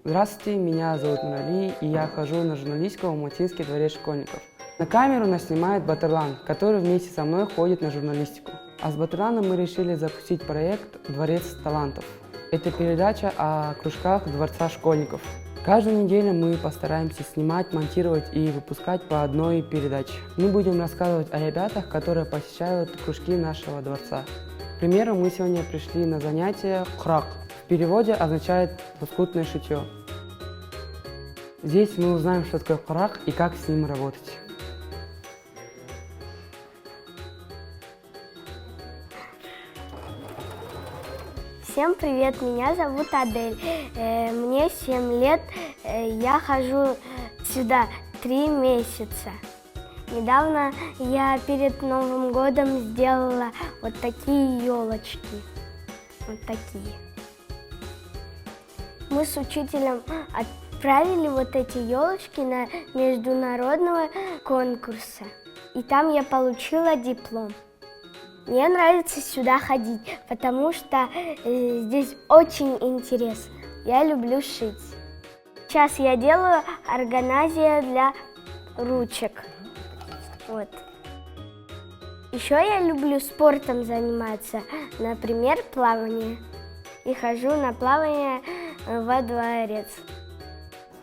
Здравствуйте, меня зовут Нурали, и я хожу на журналистику в Алматинский дворец школьников. На камеру нас снимает Батырлан, который вместе со мной ходит на журналистику. А с Батырланом мы решили запустить проект «Дворец талантов». Это передача о кружках Дворца школьников. Каждую неделю мы постараемся снимать, монтировать и выпускать по одной передаче. Мы будем рассказывать о ребятах, которые посещают кружки нашего дворца. К примеру, мы сегодня пришли на занятие «Храк». В переводе означает «лоскутное шитье». Здесь мы узнаем, что такое храк и как с ним работать. Всем привет, меня зовут Адель, мне 7 лет, я хожу сюда 3 месяца. Недавно я перед Новым годом сделала вот такие елочки, вот такие. Мы с учителем отправили вот эти елочки на международного конкурса, и там я получила диплом. Мне нравится сюда ходить, потому что здесь очень интересно. Я люблю шить. Сейчас я делаю органайзер для ручек. Вот. Еще я люблю спортом заниматься, например, плавание. И хожу на плавание во дворец.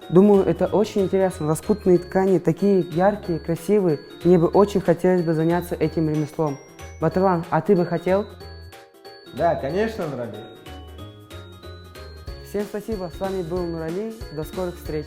Думаю, это очень интересно. Лоскутные ткани такие яркие, красивые. Мне бы очень хотелось бы заняться этим ремеслом. Батырлан, а ты бы хотел? Да, конечно, Нурали. Всем спасибо, с вами был Нурали, до скорых встреч.